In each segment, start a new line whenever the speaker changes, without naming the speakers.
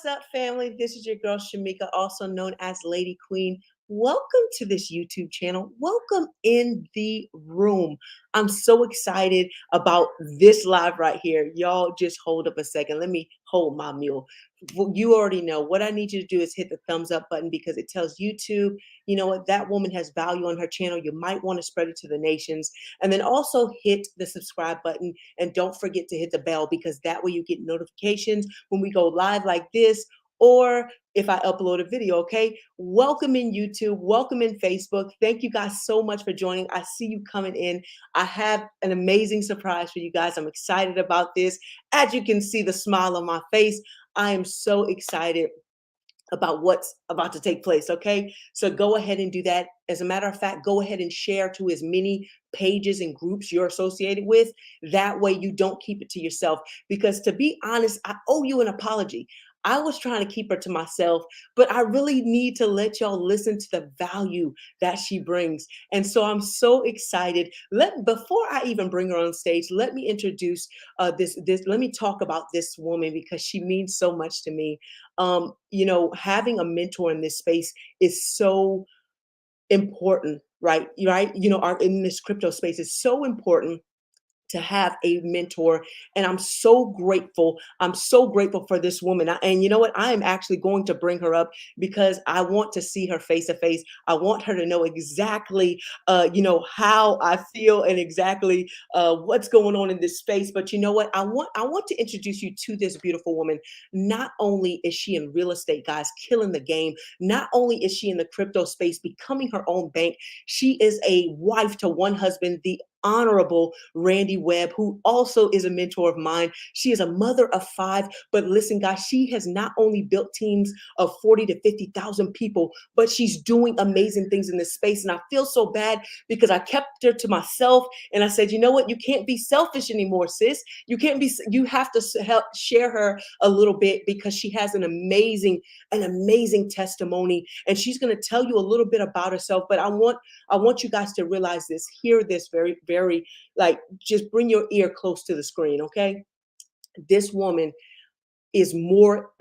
What's up, family? This is your girl Shamika, also known as Lady Queen. Welcome to this YouTube channel. Welcome in the room. I'm so excited about this live right here. Y'all just hold up a second. Let me hold my mule. You already know what I need you to do is hit the thumbs up button because it tells YouTube, you know what, that woman has value on her channel. You might want to spread it to the nations. And then also hit the subscribe button and don't forget to hit the bell because that way you get notifications when we go live like this or if I upload a video, okay? Welcome in YouTube, welcome in Facebook. Thank you guys so much for joining. I see you coming in. I have an amazing surprise for you guys. I'm excited about this. As you can see the smile on my face, I am so excited about what's about to take place, okay? So go ahead and do that. As a matter of fact, go ahead and share to as many pages and groups you're associated with. That way you don't keep it to yourself. Because to be honest, I owe you an apology. I was trying to keep her to myself, but I really need to let y'all listen to the value that she brings. And so I'm so excited. Before I even bring her on stage, let me introduce let me talk about this woman because she means so much to me. Having a mentor in this space is so important, right? Right? In this crypto space is so important to have a mentor. And I'm so grateful. I'm so grateful for this woman. And you know what? I am actually going to bring her up because I want to see her face to face. I want her to know exactly, how I feel and exactly what's going on in this space. But you know what? I want to introduce you to this beautiful woman. Not only is she in real estate, guys, killing the game. Not only is she in the crypto space, becoming her own bank. She is a wife to one husband, the Honorable Randy Webb, who also is a mentor of mine. She is a mother of 5, but listen, guys, she has not only built teams of 40 to 50,000 people, but she's doing amazing things in this space. And I feel so bad because I kept her to myself and I said, you know what? You can't be selfish anymore, sis. You have to help share her a little bit because she has an amazing testimony and she's going to tell you a little bit about herself. But I want you guys to realize this, hear this very, very, just bring your ear close to the screen, okay? This woman is more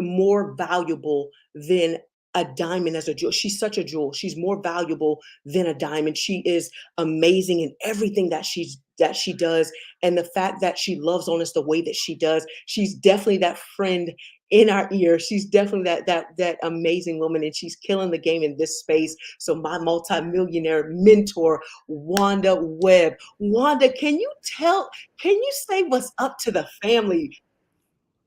valuable than a diamond as a jewel. She's such a jewel. She's more valuable than a diamond. She is amazing in everything that she does. And the fact that she loves on us the way that she does, she's definitely that friend in our ear. She's definitely that amazing woman, and she's killing the game in this space. So my multimillionaire mentor, Wanda Webb. Wanda, can you say what's up to the family?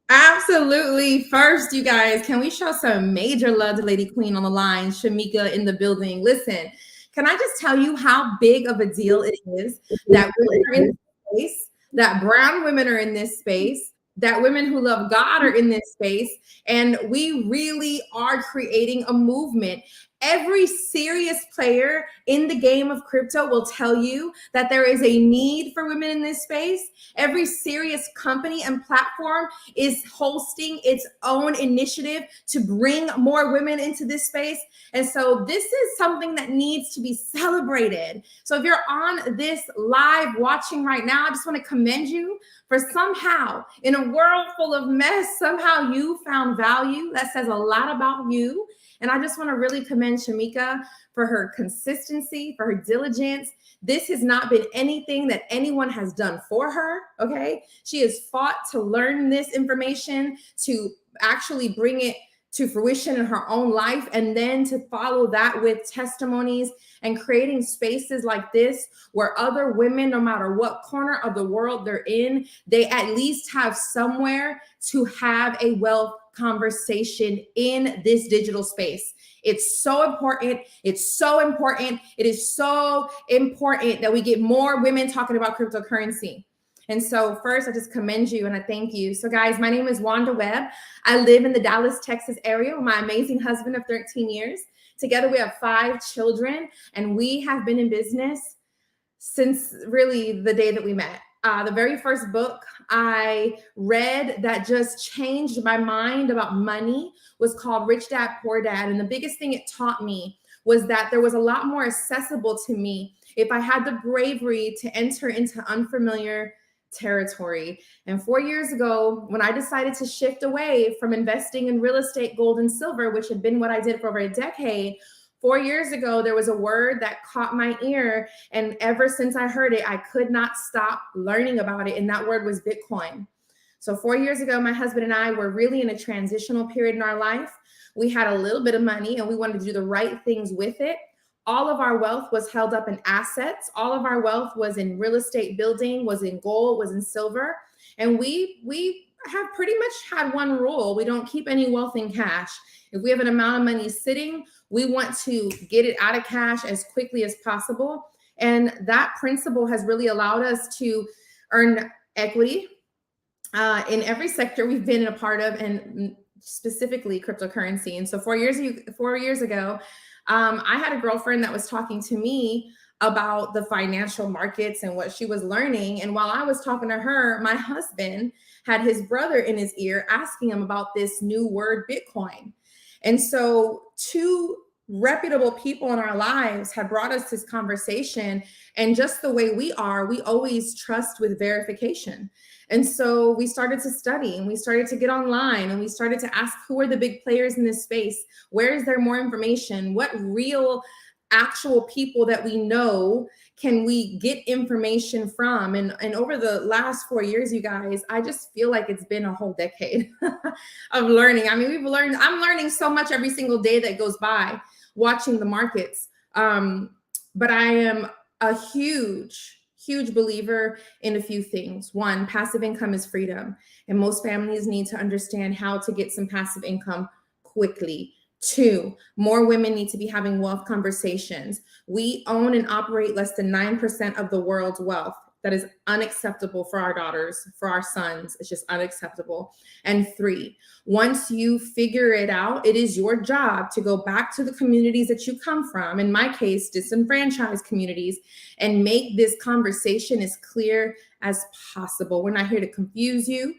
Absolutely. First, you guys, can we show some major love to Lady Queen on the line, Shamika in the building? Listen, can I just tell you how big of a deal it is that women are in this space, that brown women are in this space, that women who love God are in this space, and we really are creating a movement. Every serious player in the game of crypto will tell you that there is a need for women in this space. Every serious company and platform is hosting its own initiative to bring more women into this space. And so this is something that needs to be celebrated. So if you're on this live watching right now, I just want to commend you for somehow in a world full of mess, somehow you found value. That says a lot about you. And I just want to really commend Shamika for her consistency, for her diligence. This has not been anything that anyone has done for her, okay? She has fought to learn this information, to actually bring it to fruition in her own life, and then to follow that with testimonies and creating spaces like this where other women, no matter what corner of the world they're in, they at least have somewhere to have a wealth conversation in this digital space. It's so important. It's so important. It is so important that we get more women talking about cryptocurrency. And so first, I just commend you and I thank you. So guys, my name is Wanda Webb. I live in the Dallas, Texas area with my amazing husband of 13 years. Together, we have 5 children, and we have been in business since really the day that we met. The very first book I read that just changed my mind about money was called Rich Dad, Poor Dad. And the biggest thing it taught me was that there was a lot more accessible to me if I had the bravery to enter into unfamiliar territory. And 4 years ago, when I decided to shift away from investing in real estate, gold, and silver, which had been what I did for over a decade, 4 years ago, there was a word that caught my ear. And ever since I heard it, I could not stop learning about it. And that word was Bitcoin. So 4 years ago, my husband and I were really in a transitional period in our life. We had a little bit of money and we wanted to do the right things with it. All of our wealth was held up in assets. All of our wealth was in real estate building, was in gold, was in silver. And we have pretty much had one rule. We don't keep any wealth in cash. If we have an amount of money sitting, we want to get it out of cash as quickly as possible. And that principle has really allowed us to earn equity in every sector we've been a part of, and specifically cryptocurrency. And so 4 years ago, I had a girlfriend that was talking to me about the financial markets and what she was learning. And while I was talking to her, my husband had his brother in his ear asking him about this new word, Bitcoin. And so two reputable people in our lives had brought us this conversation. And just the way we are, we always trust with verification. And so we started to study and we started to get online and we started to ask, who are the big players in this space? Where is there more information? What real actual people that we know can we get information from? And over the last 4 years, you guys, I just feel like it's been a whole decade of learning. I mean, I'm learning so much every single day that goes by watching the markets. But I am a huge believer in a few things. One, passive income is freedom. And most families need to understand how to get some passive income quickly. Two, more women need to be having wealth conversations. We own and operate less than 9% of the world's wealth. That is unacceptable for our daughters, for our sons. It's just unacceptable. And three, once you figure it out, it is your job to go back to the communities that you come from, in my case, disenfranchised communities, and make this conversation as clear as possible. We're not here to confuse you.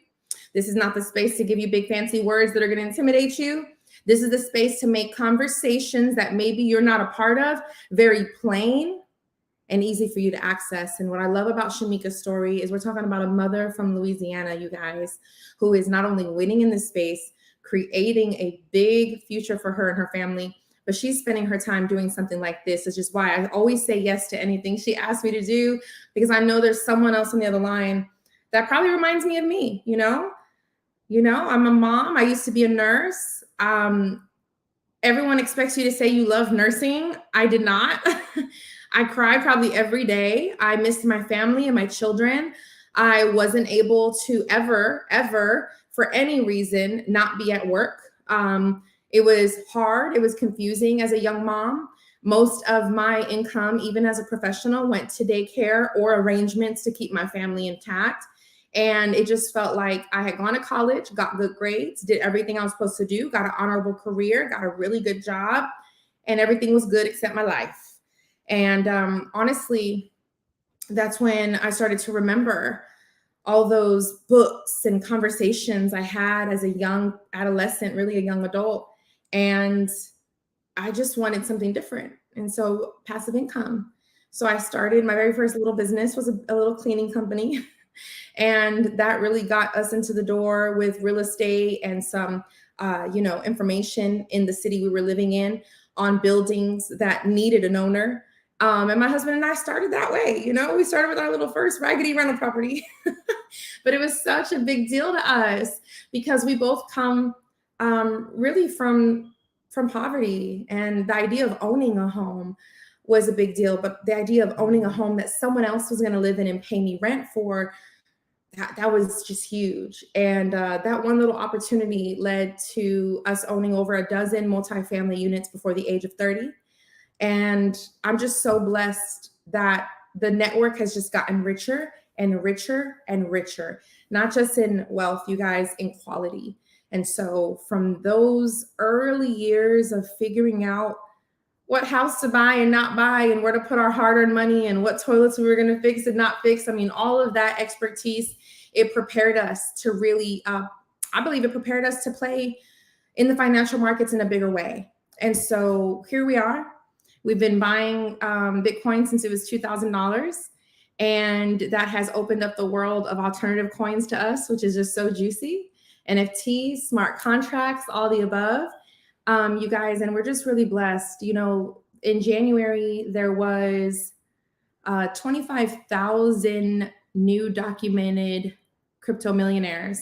This is not the space to give you big fancy words that are going to intimidate you. This is the space to make conversations that maybe you're not a part of very plain and easy for you to access. And what I love about Shamika's story is we're talking about a mother from Louisiana, you guys, who is not only winning in this space, creating a big future for her and her family, but she's spending her time doing something like this, which is why I always say yes to anything she asks me to do, because I know there's someone else on the other line that probably reminds me of me, you know, I'm a mom. I used to be a nurse. Everyone expects you to say you love nursing. I did not. I cried probably every day. I missed my family and my children. I wasn't able to ever, for any reason, not be at work. It was hard. It was confusing as a young mom. Most of my income, even as a professional, went to daycare or arrangements to keep my family intact. And it just felt like I had gone to college, got good grades, did everything I was supposed to do, got an honorable career, got a really good job, and everything was good except my life. And honestly, that's when I started to remember all those books and conversations I had as a young adolescent, really a young adult. And I just wanted something different. And so passive income. So I started, my very first little business was a little cleaning company. And that really got us into the door with real estate and some, information in the city we were living in on buildings that needed an owner. And my husband and I started that way. We started with our little first raggedy rental property, but it was such a big deal to us because we both come really from poverty, and the idea of owning a home was a big deal. But the idea of owning a home that someone else was going to live in and pay me rent for, that was just huge. And that one little opportunity led to us owning over a dozen multifamily units before the age of 30. And I'm just so blessed that the network has just gotten richer and richer and richer, not just in wealth, you guys, in quality. And so from those early years of figuring out what house to buy and not buy and where to put our hard-earned money and what toilets we were going to fix and not fix, I mean, all of that expertise, it prepared us to really, I believe it prepared us to play in the financial markets in a bigger way. And so here we are. We've been buying Bitcoin since it was $2,000. And that has opened up the world of alternative coins to us, which is just so juicy. NFTs, smart contracts, all the above, you guys. And we're just really blessed. You know, in January, there was 25,000 new documented crypto millionaires.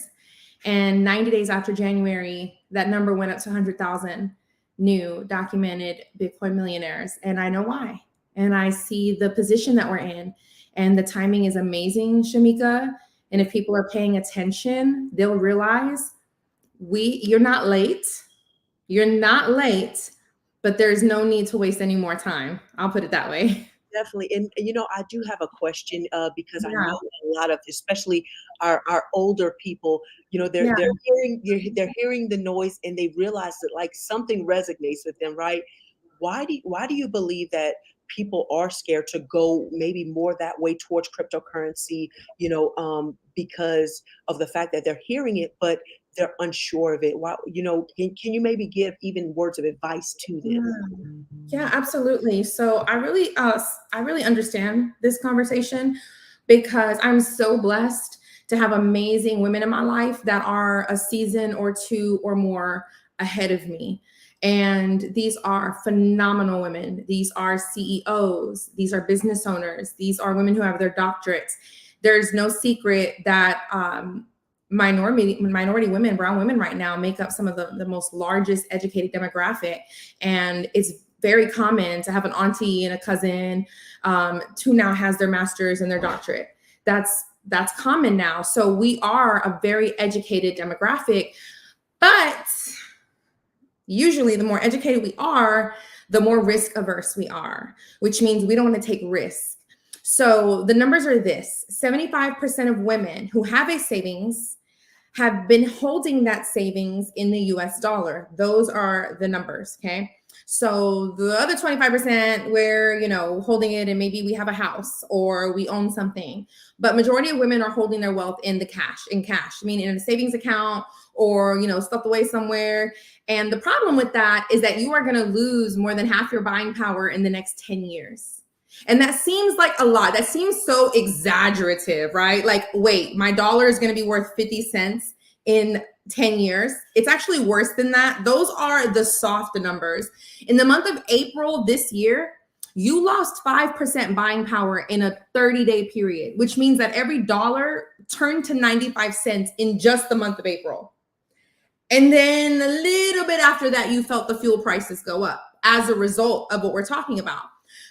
And 90 days after January, that number went up to 100,000 new documented Bitcoin millionaires. And I know why. And I see the position that we're in. And the timing is amazing, Shamika. And if people are paying attention, they'll realize you're not late. You're not late, but there's no need to waste any more time. I'll put it that way.
Definitely. And you know, I do have a question because I
Yeah.
know a lot of, especially our older people, you know,
Yeah.
they're hearing the noise and they realize that like something resonates with them, right? Why do you believe that people are scared to go maybe more that way towards cryptocurrency, you know, because of the fact that they're hearing it, but they're unsure of it? Why, you know, can you maybe give even words of advice to
Yeah.
them?
Yeah, absolutely. So I really understand this conversation because I'm so blessed to have amazing women in my life that are a season or two or more ahead of me. And these are phenomenal women. These are CEOs. These are business owners. These are women who have their doctorates. There's no secret that minority women, brown women right now make up some of the most largest educated demographic. And it's very common to have an auntie and a cousin who now has their master's and their doctorate. That's common now. So we are a very educated demographic, but usually the more educated we are, the more risk averse we are, which means we don't want to take risks. So the numbers are this: 75% of women who have a savings have been holding that savings in the US dollar. Those are the numbers, okay? So the other 25%, we're, you know, holding it and maybe we have a house or we own something. But majority of women are holding their wealth in cash, I mean, in a savings account or, you know, stuffed away somewhere. And the problem with that is that you are going to lose more than half your buying power in the next 10 years. And that seems like a lot. That seems so exaggerative, right? Like, wait, my dollar is going to be worth 50 cents in 10 years. It's actually worse than that. Those are the soft numbers. In the month of April this year, you lost 5% buying power in a 30-day period, which means that every dollar turned to 95 cents in just the month of April. And then a little bit after that, you felt the fuel prices go up as a result of what we're talking about.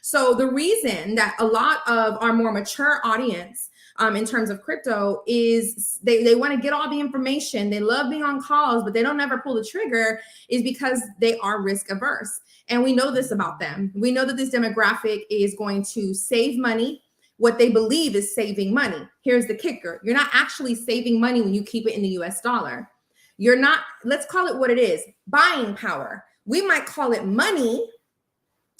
So the reason that a lot of our more mature audience in terms of crypto is they want to get all the information. They love being on calls, but they don't ever pull the trigger, is because they are risk averse. And we know this about them. We know that this demographic is going to save money. What they believe is saving money. Here's the kicker: you're not actually saving money when you keep it in the US dollar. You're not, let's call it what it is, buying power. We might call it money,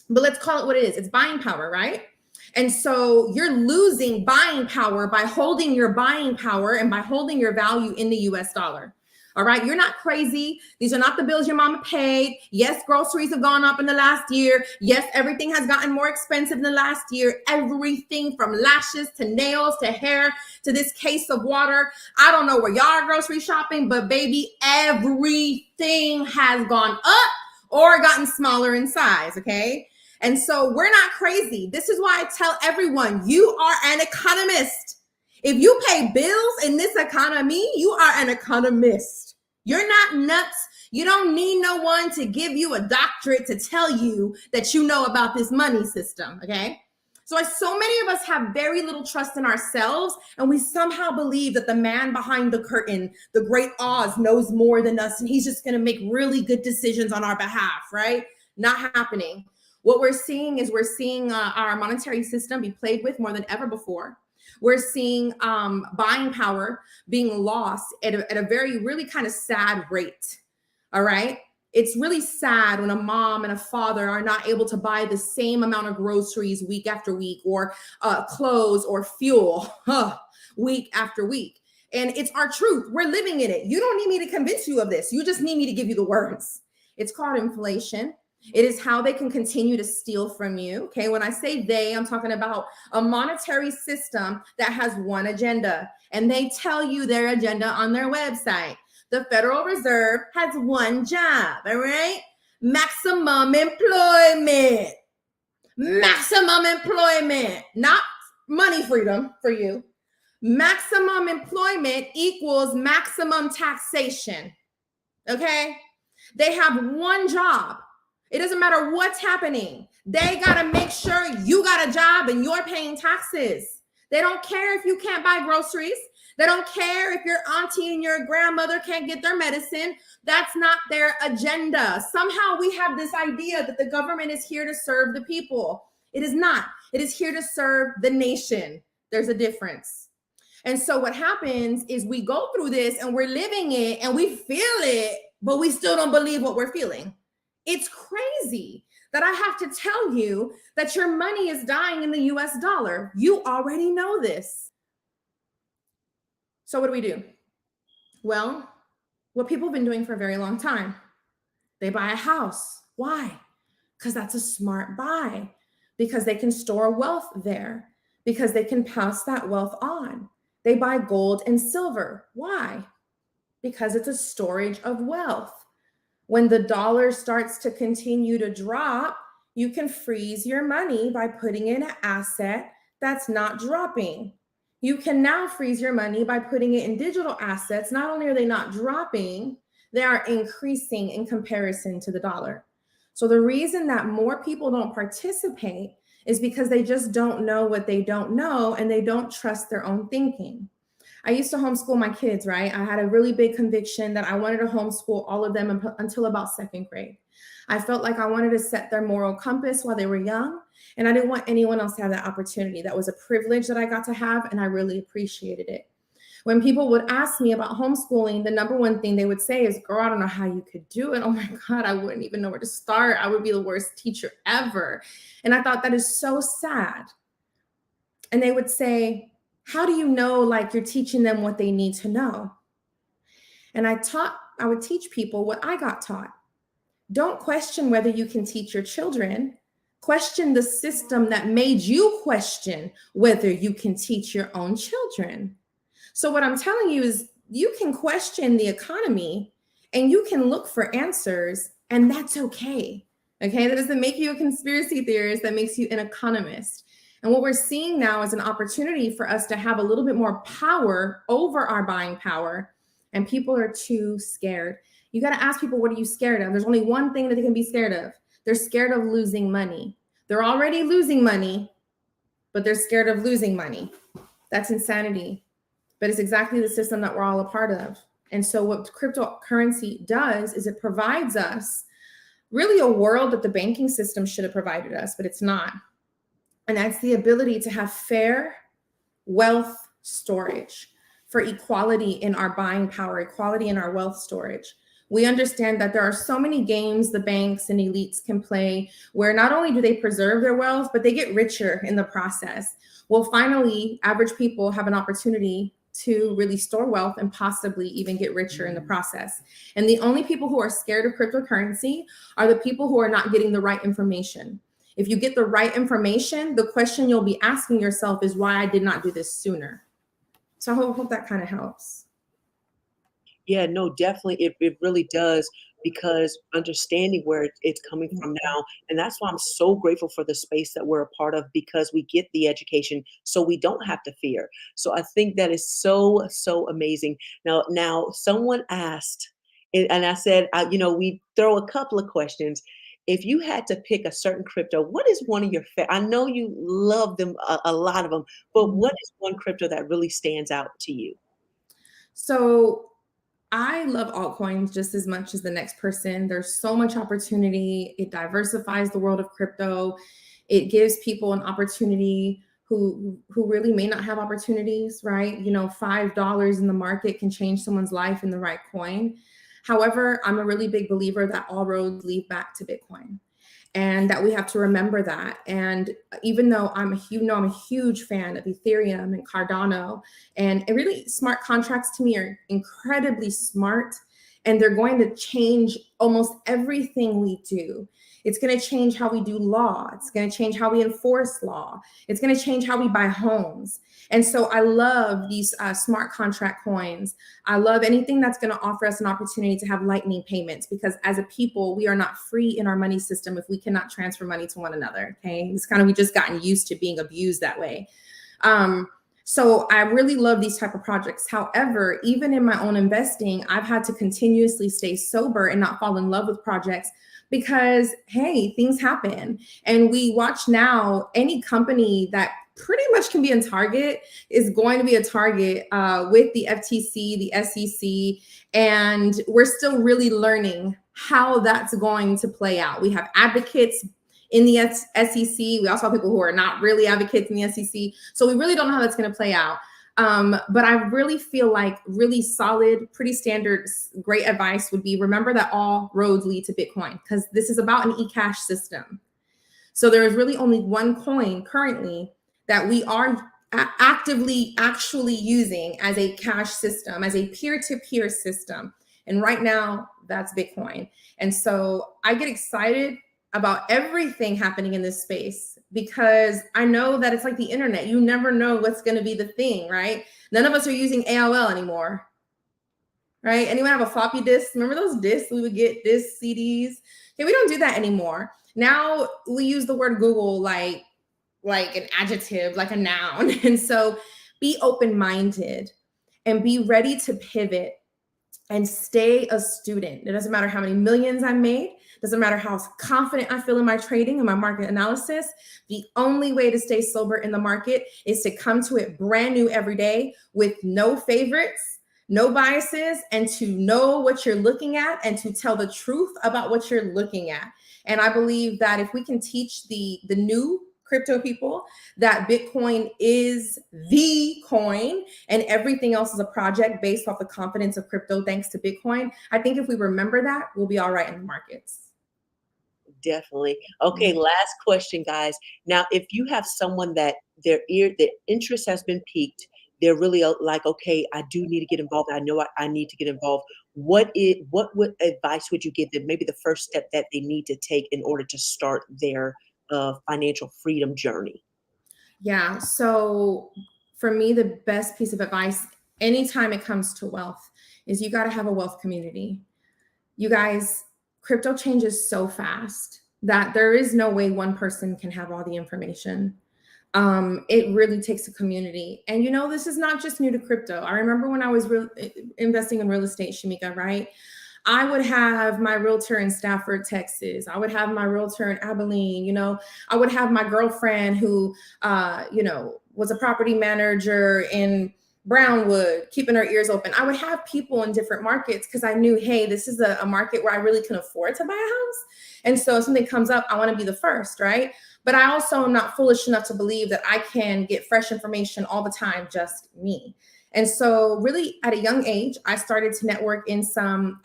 but let's call it what it is. It's buying power, right? And so you're losing buying power by holding your buying power and by holding your value in the US dollar. All right. You're not crazy. These are not the bills your mama paid. Yes, groceries have gone up in the last year. Yes, everything has gotten more expensive in the last year. Everything from lashes to nails to hair to this case of water. I don't know where y'all are grocery shopping, but baby, everything has gone up or gotten smaller in size. Okay. And so we're not crazy. This is why I tell everyone, you are an economist. If you pay bills in this economy, you are an economist. You're not nuts. You don't need no one to give you a doctorate to tell you that you know about this money system, okay? So many of us have very little trust in ourselves, and we somehow believe that the man behind the curtain, the great Oz, knows more than us, and he's just going to make really good decisions on our behalf, right? Not happening. What we're seeing is our monetary system be played with more than ever before. We're seeing buying power being lost at a very, really kind of sad rate. All right. It's really sad when a mom and a father are not able to buy the same amount of groceries week after week, or clothes or fuel week after week. And it's our truth. We're living in it. You don't need me to convince you of this. You just need me to give you the words. It's called inflation. It is how they can continue to steal from you. Okay. When I say they, I'm talking about a monetary system that has one agenda, and they tell you their agenda on their website. The Federal Reserve has one job. All right. Maximum employment. Maximum employment, not money freedom for you. Maximum employment equals maximum taxation. Okay. They have one job. It doesn't matter what's happening. They got to make sure you got a job and you're paying taxes. They don't care if you can't buy groceries. They don't care if your auntie and your grandmother can't get their medicine. That's not their agenda. Somehow we have this idea that the government is here to serve the people. It is not. It is here to serve the nation. There's a difference. And so what happens is we go through this and we're living it and we feel it, but we still don't believe what we're feeling. It's crazy that I have to tell you that your money is dying in the US dollar. You already know this. So what do? Well, what people have been doing for a very long time. They buy a house. Why? Because that's a smart buy. Because they can store wealth there. Because they can pass that wealth on. They buy gold and silver. Why? Because it's a storage of wealth. When the dollar starts to continue to drop, you can freeze your money by putting in an asset that's not dropping. You can now freeze your money by putting it in digital assets. Not only are they not dropping, they are increasing in comparison to the dollar. So the reason that more people don't participate is because they just don't know what they don't know, and they don't trust their own thinking. I used to homeschool my kids, right? I had a really big conviction that I wanted to homeschool all of them until about second grade. I felt like I wanted to set their moral compass while they were young, and I didn't want anyone else to have that opportunity. That was a privilege that I got to have, and I really appreciated it. When people would ask me about homeschooling, the number one thing they would say is, girl, I don't know how you could do it. Oh my God, I wouldn't even know where to start. I would be the worst teacher ever. And I thought that is so sad. And they would say, how do you know like you're teaching them what they need to know? And I would teach people what I got taught. Don't question whether you can teach your children. Question the system that made you question whether you can teach your own children. So what I'm telling you is you can question the economy and you can look for answers, and that's okay. Okay, that doesn't make you a conspiracy theorist. That makes you an economist. And what we're seeing now is an opportunity for us to have a little bit more power over our buying power, and people are too scared. You got to ask people, what are you scared of? There's only one thing that they can be scared of. They're scared of losing money. They're already losing money, but they're scared of losing money. That's insanity. But it's exactly the system that we're all a part of. And so what cryptocurrency does is it provides us really a world that the banking system should have provided us, but it's not. And that's the ability to have fair wealth storage for equality in our buying power, equality in our wealth storage. We understand that there are so many games the banks and elites can play where not only do they preserve their wealth, but they get richer in the process. Well, finally, average people have an opportunity to really store wealth and possibly even get richer in the process. And the only people who are scared of cryptocurrency are the people who are not getting the right information. If you get the right information, the question you'll be asking yourself is why I did not do this sooner. So I hope that kind of helps.
Yeah, no, definitely. It really does, because understanding where it's coming from now. And that's why I'm so grateful for the space that we're a part of, because we get the education so we don't have to fear. So I think that is so, so amazing. Now someone asked, and I said, we throw a couple of questions. If you had to pick a certain crypto, what is one of your I know you love them, a lot of them, but what is one crypto that really stands out to you?
So I love altcoins just as much as the next person. There's so much opportunity. It diversifies the world of crypto. It gives people an opportunity who really may not have opportunities, right? $5 in the market can change someone's life in the right coin. However, I'm a really big believer that all roads lead back to Bitcoin, and that we have to remember that. And even though I'm a huge fan of Ethereum and Cardano, and really smart contracts to me are incredibly smart, and they're going to change almost everything we do. It's going to change how we do law. It's going to change how we enforce law. It's going to change how we buy homes. And so I love these smart contract coins. I love anything that's going to offer us an opportunity to have lightning payments, because as a people, we are not free in our money system if we cannot transfer money to one another. Okay. It's kind of, we just gotten used to being abused that way. So I really love these type of projects. However, even in my own investing, I've had to continuously stay sober and not fall in love with projects because, hey, things happen. And we watch now, any company that pretty much can be in target is going to be a target with the FTC, the SEC, and we're still really learning how that's going to play out. We have advocates in the SEC. We also have people who are not really advocates in the SEC. So we really don't know how that's going to play out. But I really feel like really solid, pretty standard, great advice would be, remember that all roads lead to Bitcoin, because this is about an e-cash system. So there is really only one coin currently that we are actively actually using as a cash system, as a peer-to-peer system. And right now that's Bitcoin. And so I get excited about everything happening in this space because I know that it's like the internet. You never know what's going to be the thing, right? None of us are using AOL anymore, right? Anyone have a floppy disk? Remember those discs we would get, disc CDs? Okay, we don't do that anymore. Now we use the word Google like an adjective, like a noun. And so be open-minded and be ready to pivot and stay a student. It doesn't matter how many millions I made. Doesn't matter how confident I feel in my trading and my market analysis. The only way to stay sober in the market is to come to it brand new every day with no favorites, no biases, and to know what you're looking at and to tell the truth about what you're looking at. And I believe that if we can teach the new crypto people that Bitcoin is the coin and everything else is a project based off the confidence of crypto thanks to Bitcoin, I think if we remember that, we'll be all right in the markets.
Definitely. Okay, last question, guys. Now, if you have someone that their interest has been piqued, they're really like, okay, I do need to get involved. I know I need to get involved. What advice would you give them? Maybe the first step that they need to take in order to start their financial freedom journey.
Yeah. So for me, the best piece of advice, anytime it comes to wealth, is you got to have a wealth community. You guys, crypto changes so fast that there is no way one person can have all the information. It really takes a community. And you know, this is not just new to crypto. I remember when I was investing in real estate, Shamika, right? I would have my realtor in Stafford, Texas. I would have my realtor in Abilene. You know, I would have my girlfriend who, was a property manager in Brownwood, keeping her ears open. I would have people in different markets because I knew, hey, this is a market where I really can afford to buy a house. And so if something comes up, I want to be the first, right? But I also am not foolish enough to believe that I can get fresh information all the time, just me. And so really at a young age, I started to network in some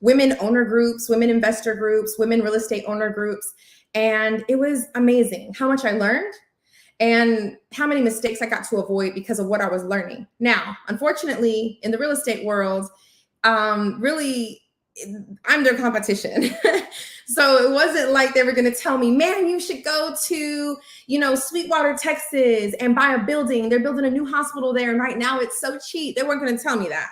women owner groups, women investor groups, women real estate owner groups. And it was amazing how much I learned and how many mistakes I got to avoid because of what I was learning. Now, unfortunately, in the real estate world, really, I'm their competition. So it wasn't like they were going to tell me, man, you should go to, Sweetwater, Texas and buy a building. They're building a new hospital there. And right now it's so cheap. They weren't going to tell me that.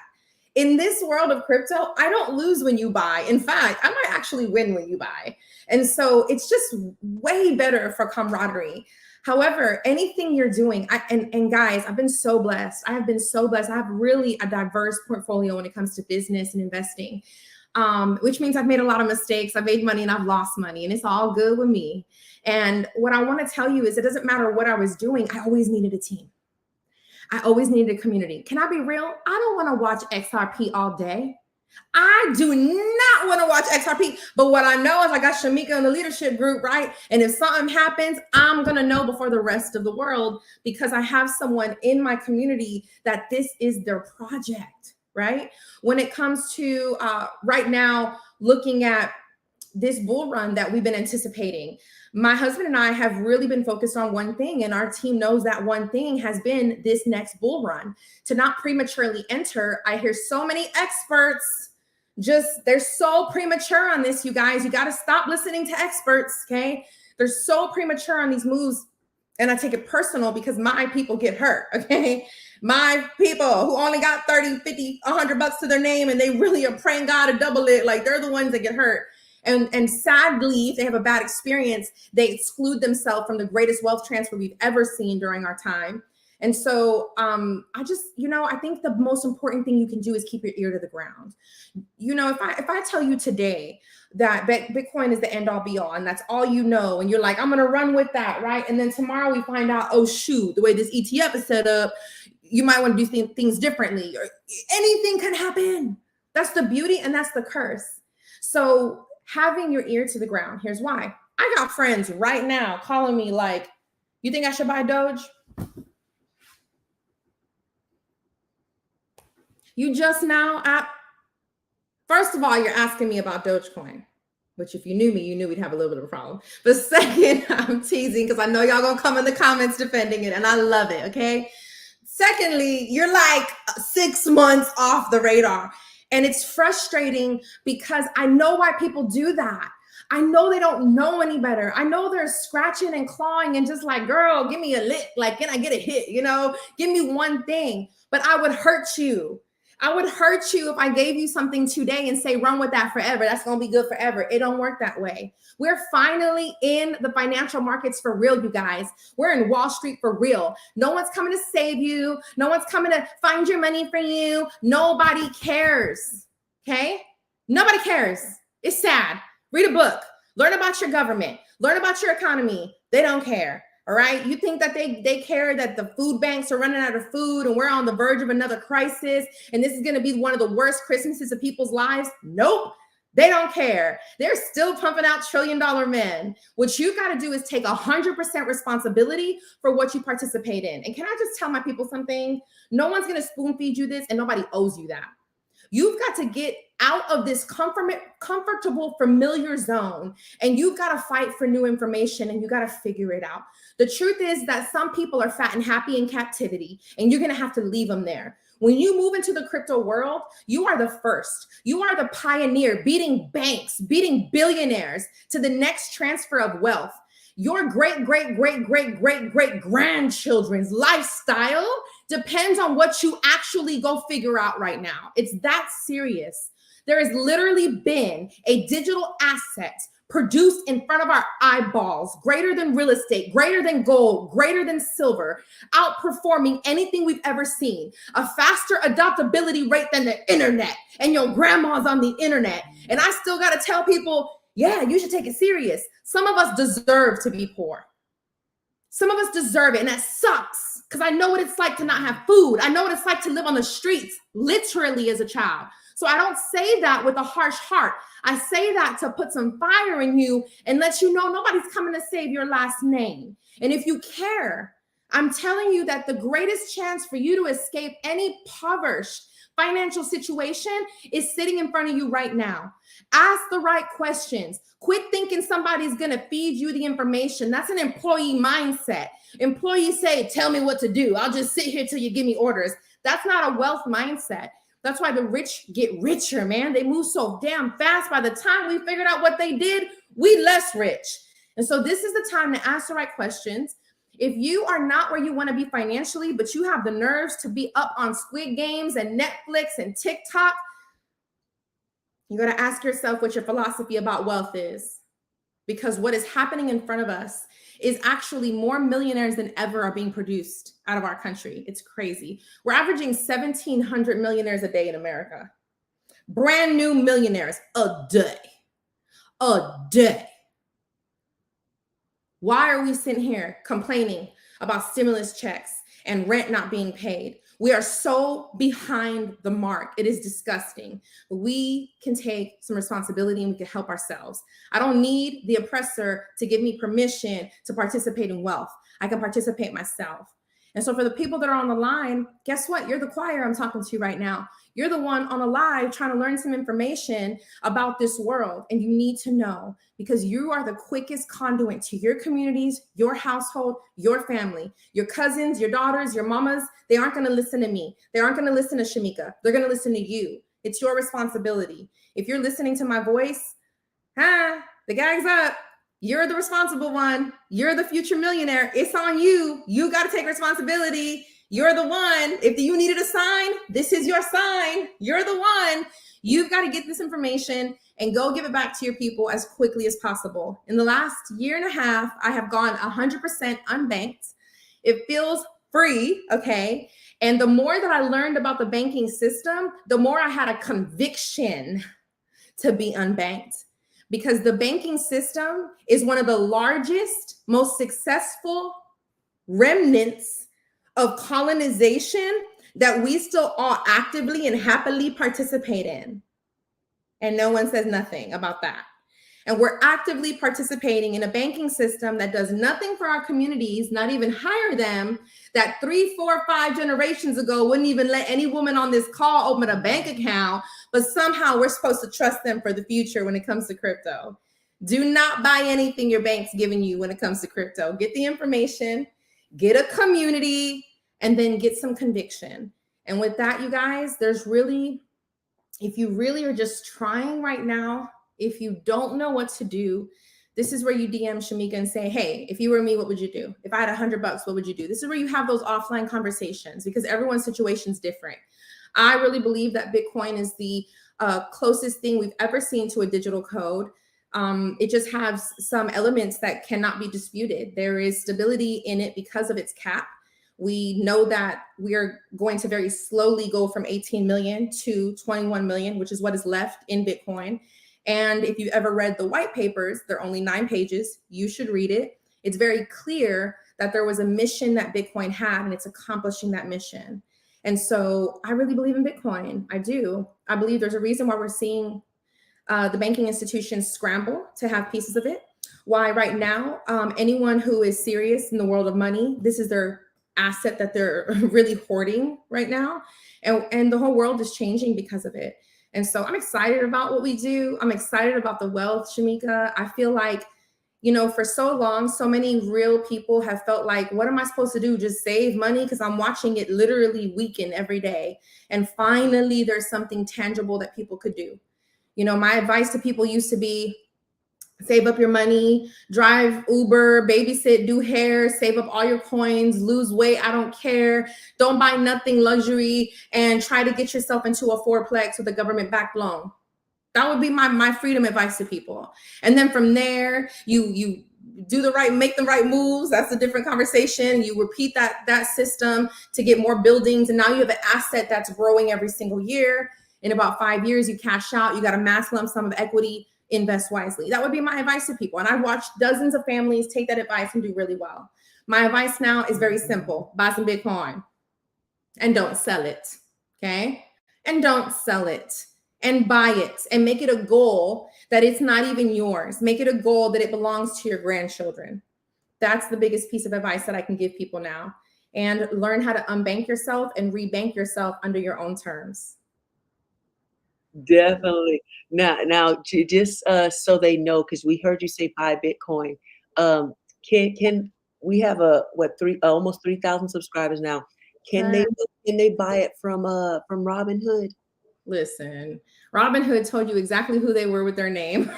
In this world of crypto, I don't lose when you buy. In fact, I might actually win when you buy. And so it's just way better for camaraderie. However, anything you're doing, and guys, I've been so blessed. I have been so blessed. I have really a diverse portfolio when it comes to business and investing, which means I've made a lot of mistakes. I've made money and I've lost money, and it's all good with me. And what I want to tell you is it doesn't matter what I was doing. I always needed a team. I always needed a community. Can I be real? I don't want to watch XRP all day. I do not want to watch XRP, but what I know is I got Shamika in the leadership group, right? And if something happens, I'm going to know before the rest of the world because I have someone in my community that this is their project, right? When it comes to right now, looking at this bull run that we've been anticipating, my husband and I have really been focused on one thing, and our team knows that one thing has been this next bull run. To not prematurely enter, I hear so many experts They're so premature on this, you guys. You got to stop listening to experts, okay? They're so premature on these moves. And I take it personal because my people get hurt, okay? My people who only got 30, 50, $100 to their name and they really are praying God to double it, like they're the ones that get hurt. And sadly, if they have a bad experience, they exclude themselves from the greatest wealth transfer we've ever seen during our time. And so I think the most important thing you can do is keep your ear to the ground. If I tell you today that Bitcoin is the end all be all, and that's all you know, and you're like, I'm going to run with that, right? And then tomorrow we find out, oh, shoot, the way this ETF is set up, you might want to do things differently, or anything can happen. That's the beauty and that's the curse. So having your ear to the ground, here's why. I got friends right now calling me like, you think I should buy Doge? You just now first of all, you're asking me about Dogecoin, which if you knew me, you knew we'd have a little bit of a problem. But second, I'm teasing because I know y'all gonna come in the comments defending it, and I love it, okay? Secondly, you're like 6 months off the radar. And it's frustrating because I know why people do that. I know they don't know any better. I know they're scratching and clawing and just like, girl, give me a lick. Like, can I get a hit? Give me one thing. But I would hurt you. I would hurt you if I gave you something today and say, run with that forever. That's going to be good forever. It don't work that way. We're finally in the financial markets for real, you guys. We're in Wall Street for real. No one's coming to save you. No one's coming to find your money for you. Nobody cares. Okay? Nobody cares. It's sad. Read a book. Learn about your government. Learn about your economy. They don't care. All right. You think that they care that the food banks are running out of food and we're on the verge of another crisis and this is going to be one of the worst Christmases of people's lives? Nope. They don't care. They're still pumping out $1 trillion men. What you got to do is take 100% responsibility for what you participate in. And can I just tell my people something? No one's going to spoon feed you this and nobody owes you that. You've got to get out of this comfortable, familiar zone, and you've got to fight for new information and you got to figure it out. The truth is that some people are fat and happy in captivity, and you're going to have to leave them there. When you move into the crypto world, you are the first. You are the pioneer, beating banks, beating billionaires to the next transfer of wealth. Your great grandchildren's lifestyle depends on what you actually go figure out right now. It's that serious. There has literally been a digital asset produced in front of our eyeballs, greater than real estate, greater than gold, greater than silver, outperforming anything we've ever seen. A faster adoptability rate than the internet, and your grandma's on the internet. And I still got to tell people, yeah, you should take it serious. Some of us deserve to be poor. Some of us deserve it, and that sucks because I know what it's like to not have food. I know what it's like to live on the streets, literally as a child. So I don't say that with a harsh heart. I say that to put some fire in you and let you know nobody's coming to save your last name. And if you care, I'm telling you that the greatest chance for you to escape any impoverished financial situation is sitting in front of you right now. Ask the right questions. Quit thinking somebody's going to feed you the information. That's an employee mindset. Employees say, tell me what to do. I'll just sit here till you give me orders. That's not a wealth mindset. That's why the rich get richer, man. They move so damn fast. By the time we figured out what they did, we less rich. And so this is the time to ask the right questions. If you are not where you want to be financially, but you have the nerves to be up on Squid Games and Netflix and TikTok, you got to ask yourself what your philosophy about wealth is. Because what is happening in front of us is actually more millionaires than ever are being produced out of our country. It's crazy. We're averaging 1,700 millionaires a day in America. Brand new millionaires a day. A day. Why are we sitting here complaining about stimulus checks and rent not being paid? We are so behind the mark. It is disgusting. We can take some responsibility and we can help ourselves. I don't need the oppressor to give me permission to participate in wealth. I can participate myself. And so for the people that are on the line, guess what? You're the choir I'm talking to right now. You're the one on a live trying to learn some information about this world. And you need to know because you are the quickest conduit to your communities, your household, your family, your cousins, your daughters, your mamas. They aren't going to listen to me. They aren't going to listen to Shamika. They're going to listen to you. It's your responsibility. If you're listening to my voice, the gag's up. You're the responsible one. You're the future millionaire. It's on you. You got to take responsibility. You're the one. If you needed a sign, this is your sign. You're the one. You've got to get this information and go give it back to your people as quickly as possible. In the last year and a half, I have gone 100% unbanked. It feels free, okay? And the more that I learned about the banking system, the more I had a conviction to be unbanked. Because the banking system is one of the largest, most successful remnants of colonization that we still all actively and happily participate in. And no one says nothing about that. And we're actively participating in a banking system that does nothing for our communities, not even hire them, that 3, 4, 5 generations ago wouldn't even let any woman on this call open a bank account, but somehow we're supposed to trust them for the future when it comes to crypto. Do not buy anything your bank's giving you when it comes to crypto. Get the information, get a community, and then get some conviction. And with that, you guys, there's really, if you really are just trying right now, if you don't know what to do, this is where you DM Shamika and say, hey, if you were me, what would you do? If I had $100, what would you do? This is where you have those offline conversations because everyone's situation is different. I really believe that Bitcoin is the closest thing we've ever seen to a digital code. It just has some elements that cannot be disputed. There is stability in it because of its cap. We know that we are going to very slowly go from 18 million to 21 million, which is what is left in Bitcoin. And if you ever read the white papers, they're only 9 pages. You should read it. It's very clear that there was a mission that Bitcoin had, and it's accomplishing that mission. And so I really believe in Bitcoin. I do. I believe there's a reason why we're seeing the banking institutions scramble to have pieces of it. Why right now, anyone who is serious in the world of money, this is their asset that they're really hoarding right now. And the whole world is changing because of it. And so I'm excited about what we do. I'm excited about the wealth, Shamika. I feel like, for so long, so many real people have felt like, what am I supposed to do? Just save money? Because I'm watching it literally weaken every day. And finally, there's something tangible that people could do. My advice to people used to be, save up your money, drive Uber, babysit, do hair, save up all your coins, lose weight. I don't care. Don't buy nothing luxury and try to get yourself into a fourplex with a government-backed loan. That would be my freedom advice to people. And then from there, you do make the right moves. That's a different conversation. You repeat that system to get more buildings. And now you have an asset that's growing every single year. In about 5 years, you cash out. You got a mass lump sum of equity. Invest wisely. That would be my advice to people. And I've watched dozens of families take that advice and do really well. My advice now is very simple. Buy some Bitcoin and don't sell it. Okay. And don't sell it and buy it and make it a goal that it's not even yours. Make it a goal that it belongs to your grandchildren. That's the biggest piece of advice that I can give people now. And learn how to unbank yourself and rebank yourself under your own terms.
Definitely. Now, just so they know, because we heard you say buy Bitcoin. Can we have almost 3,000 subscribers now? Can they buy it from Robinhood?
Listen, Robinhood told you exactly who they were with their name.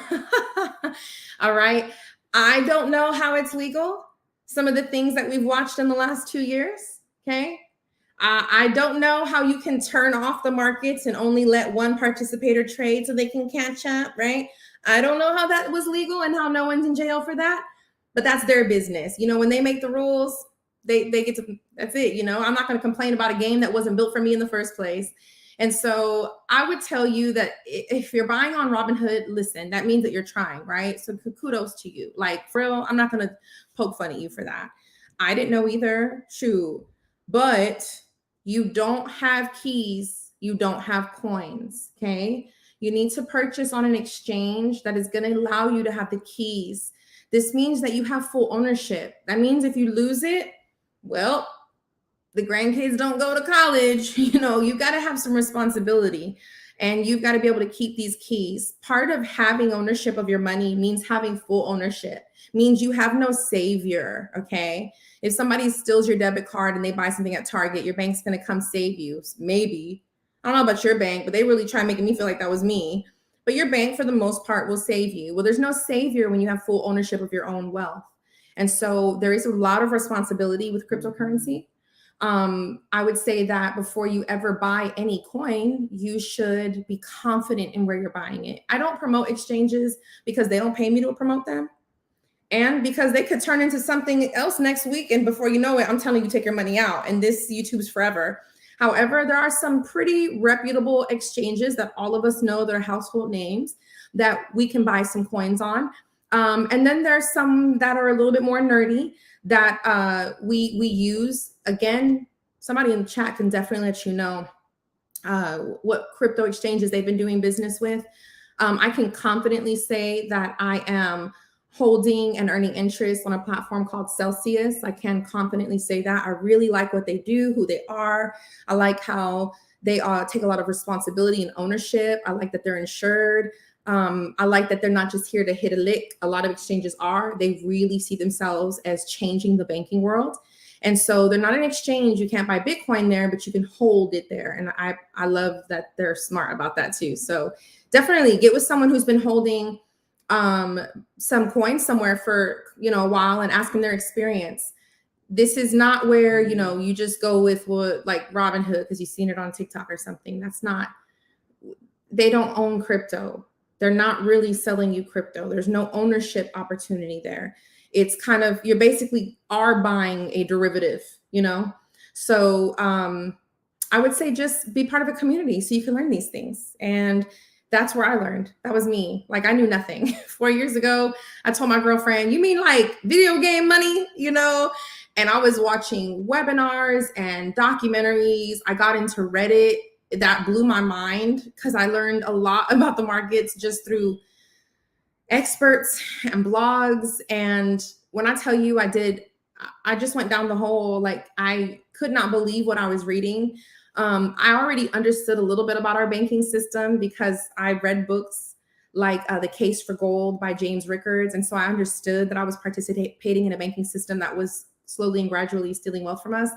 All right. I don't know how it's legal. Some of the things that we've watched in the last 2 years. Okay. I don't know how you can turn off the markets and only let one participator trade so they can catch up, right? I don't know how that was legal and how no one's in jail for that, but that's their business. When they make the rules, they get to, that's it. I'm not going to complain about a game that wasn't built for me in the first place. And so I would tell you that if you're buying on Robinhood, listen, that means that you're trying, right? So kudos to you. Like, for real, I'm not going to poke fun at you for that. I didn't know either. Shoot. But you don't have keys. You don't have coins. Okay. You need to purchase on an exchange that is going to allow you to have the keys. This means that you have full ownership. That means if you lose it, well, the grandkids don't go to college. You got to have some responsibility and you've got to be able to keep these keys. Part of having ownership of your money means having full ownership, means you have no savior. Okay. If somebody steals your debit card and they buy something at Target, your bank's going to come save you. Maybe. I don't know about your bank, but they really try making me feel like that was me. But your bank, for the most part, will save you. Well, there's no savior when you have full ownership of your own wealth. And so there is a lot of responsibility with cryptocurrency. I would say that before you ever buy any coin, you should be confident in where you're buying it. I don't promote exchanges because they don't pay me to promote them, and because they could turn into something else next week. And before you know it, I'm telling you, take your money out. And this YouTube's forever. However, there are some pretty reputable exchanges that all of us know that are household names that we can buy some coins on. And then there's some that are a little bit more nerdy that we use. Again, somebody in the chat can definitely let you know what crypto exchanges they've been doing business with. I can confidently say that I am holding and earning interest on a platform called Celsius. I can confidently say that. I really like what they do, who they are. I like how they take a lot of responsibility and ownership. I like that they're insured. I like that they're not just here to hit a lick. A lot of exchanges are. They really see themselves as changing the banking world. And so they're not an exchange. You can't buy Bitcoin there, but you can hold it there. And I love that they're smart about that too. So definitely get with someone who's been holding some coins somewhere for, a while, and ask them their experience. This is not where, you just go with what, like Robinhood, because you've seen it on TikTok or something. That's not, they don't own crypto. They're not really selling you crypto. There's no ownership opportunity there. It's kind of, you're basically are buying a derivative, So I would say just be part of a community so you can learn these things. And that's where I learned. That was me. Like, I knew nothing. 4 years ago, I told my girlfriend, you mean like video game money, And I was watching webinars and documentaries. I got into Reddit. That blew my mind because I learned a lot about the markets just through experts and blogs. And when I tell you I just went down the hole. Like, I could not believe what I was reading. I already understood a little bit about our banking system because I read books like The Case for Gold by James Rickards. And so I understood that I was participating in a banking system that was slowly and gradually stealing wealth from us.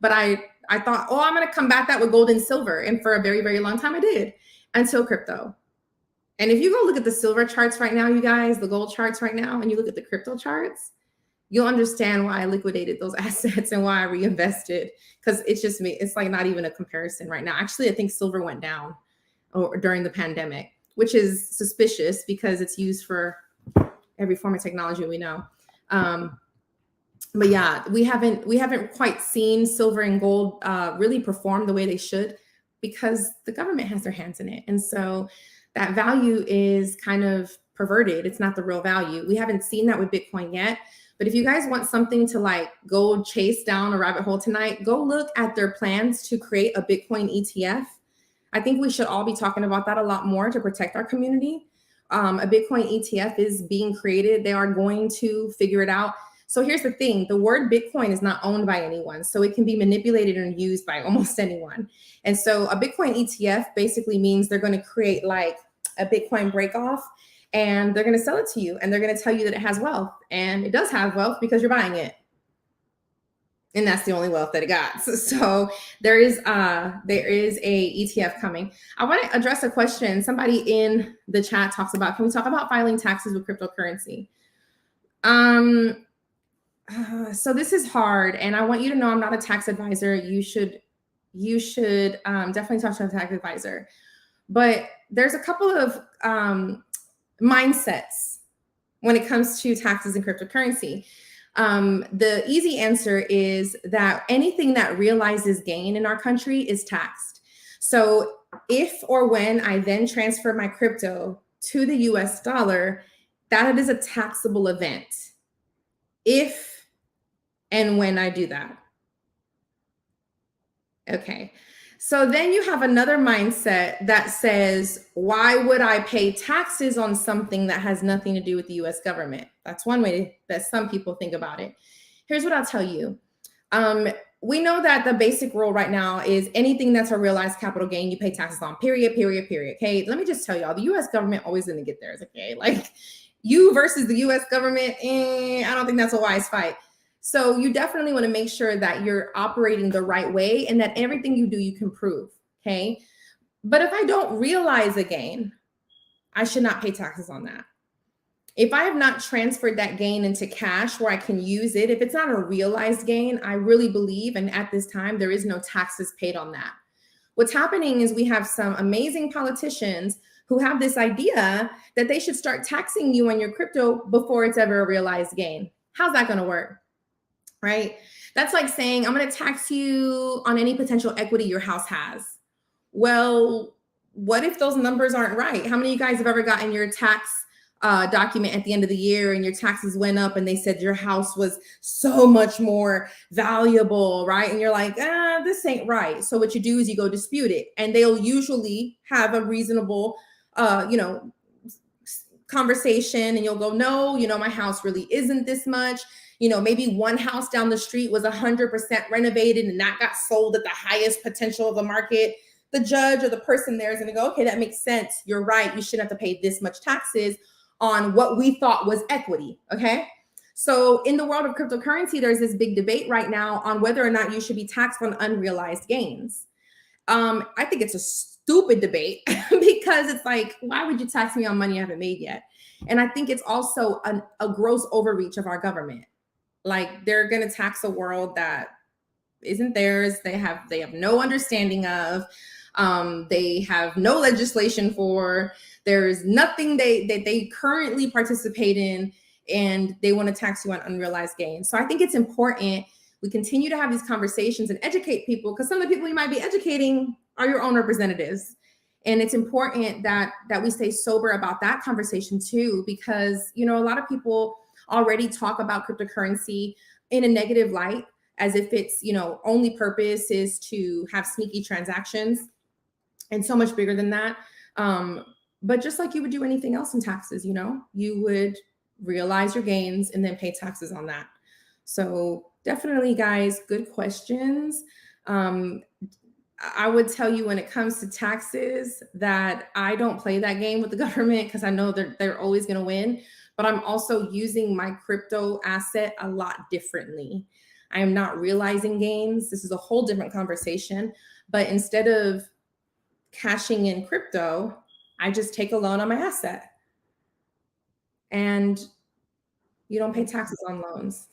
But I thought, I'm going to combat that with gold and silver. And for a very, very long time, I did, until crypto. And if you go look at the silver charts right now, you guys, the gold charts right now, and you look at the crypto charts, you'll understand why I liquidated those assets and why I reinvested, because it's just me. It's like not even a comparison right now. Actually, I think silver went down during the pandemic, which is suspicious because it's used for every form of technology we know. But yeah, we haven't quite seen silver and gold really perform the way they should because the government has their hands in it. And so that value is kind of perverted. It's not the real value. We haven't seen that with Bitcoin yet. But if you guys want something to like go chase down a rabbit hole tonight, go look at their plans to create a Bitcoin ETF. I think we should all be talking about that a lot more to protect our community. A Bitcoin ETF is being created. They are going to figure it out. So here's the thing. The word Bitcoin is not owned by anyone. So it can be manipulated and used by almost anyone. And so a Bitcoin ETF basically means they're going to create like a Bitcoin breakoff, and they're going to sell it to you, and they're going to tell you that it has wealth, and it does have wealth because you're buying it. And that's the only wealth that it got. So there is a ETF coming. I want to address a question. Somebody in the chat talks about, can we talk about filing taxes with cryptocurrency? So this is hard, and I want you to know I'm not a tax advisor. You should definitely talk to a tax advisor. But there's a couple of mindsets when it comes to taxes and cryptocurrency. The easy answer is that anything that realizes gain in our country is taxed. So if or when I then transfer my crypto to the US dollar, that is a taxable event. If and when I do that. Okay. So then you have another mindset that says, why would I pay taxes on something that has nothing to do with the US government? That's one way that some people think about it. Here's what I'll tell you. We know that the basic rule right now is anything that's a realized capital gain, you pay taxes on, period. Okay, let me just tell y'all, the US government always going to get theirs, okay? Like you versus the US government, I don't think that's a wise fight. So you definitely want to make sure that you're operating the right way and that everything you do, you can prove, okay? But if I don't realize a gain, I should not pay taxes on that. If I have not transferred that gain into cash where I can use it, if it's not a realized gain, I really believe, and at this time, there is no taxes paid on that. What's happening is we have some amazing politicians who have this idea that they should start taxing you on your crypto before it's ever a realized gain. How's that going to work? Right? That's like saying, I'm going to tax you on any potential equity your house has. Well, what if those numbers aren't right? How many of you guys have ever gotten your tax document at the end of the year and your taxes went up and they said your house was so much more valuable, right? And you're like, this ain't right. So what you do is you go dispute it, and they'll usually have a reasonable, conversation, and you'll go, no, my house really isn't this much. Maybe one house down the street was 100% renovated and that got sold at the highest potential of the market. The judge or the person there is going to go, okay, that makes sense. You're right. You shouldn't have to pay this much taxes on what we thought was equity. Okay. So in the world of cryptocurrency, there's this big debate right now on whether or not you should be taxed on unrealized gains. I think it's a stupid debate because it's like, why would you tax me on money I haven't made yet? And I think it's also a gross overreach of our government. Like, they're going to tax a world that isn't theirs. They have no understanding of. They have no legislation for. There's nothing they currently participate in, and they want to tax you on unrealized gains. So I think it's important we continue to have these conversations and educate people, because some of the people you might be educating are your own representatives. And it's important that we stay sober about that conversation too, because, a lot of people already talk about cryptocurrency in a negative light, as if it's, only purpose is to have sneaky transactions, and so much bigger than that. But just like you would do anything else in taxes, you would realize your gains and then pay taxes on that. So definitely, guys, good questions. I would tell you, when it comes to taxes, that I don't play that game with the government, because I know they're always going to win. But I'm also using my crypto asset a lot differently. I am not realizing gains. This is a whole different conversation. But instead of cashing in crypto, I just take a loan on my asset. And you don't pay taxes on loans.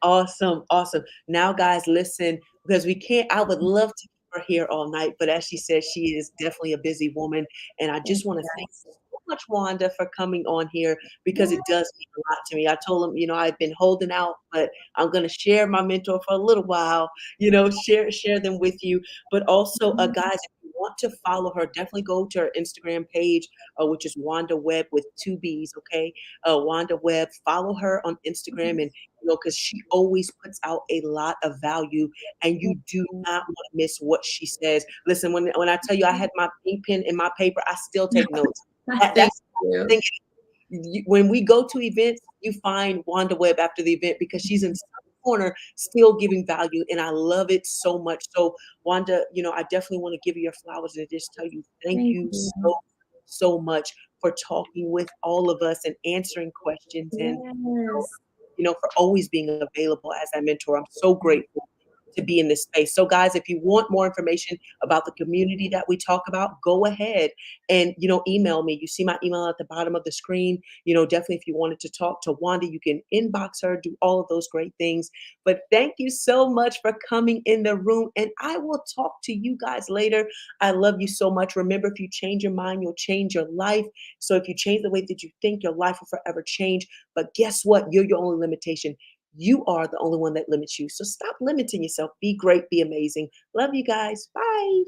Awesome, awesome. Now, guys, listen, because I would love to keep her here all night, but as she said, she is definitely a busy woman. And I
Thank
just want to
you,
thank
guys.
you so much, Wanda, for coming on here, because
Yeah,
it does mean a lot to me. I told him, I've been holding out, but I'm going to share my mentor for a little while, share them with you. But also, guys, if you want to follow her, definitely go to her Instagram page, which is Wanda Webb with two B's, okay? Wanda Webb, follow her on Instagram, and because she always puts out a lot of value, and you do not want to miss what she says. Listen, when I tell you I had my pink pen in my paper, I still take notes.
thank
That's the
you.
thing. When we go to events, you find Wanda Webb after the event, because she's in some corner still giving value, and I love it so much. So, Wanda, I definitely want to give you your flowers and just tell you thank
Thank
you
you.
so much for talking with all of us and answering questions, and
Yes.
for always being available as a mentor. I'm so grateful to be in this space. So, guys, if you want more information about the community that we talk about, go ahead and, email me. You see my email at the bottom of the screen. Definitely, if you wanted to talk to Wanda, you can inbox her, do all of those great things. But thank you so much for coming in the room, and I will talk to you guys later. I love you so much. Remember, if you change your mind, you'll change your life. So if you change the way that you think, your life will forever change. But guess what? You're your only limitation. You are the only one that limits you. So stop limiting yourself. Be great, be amazing. Love you guys. Bye.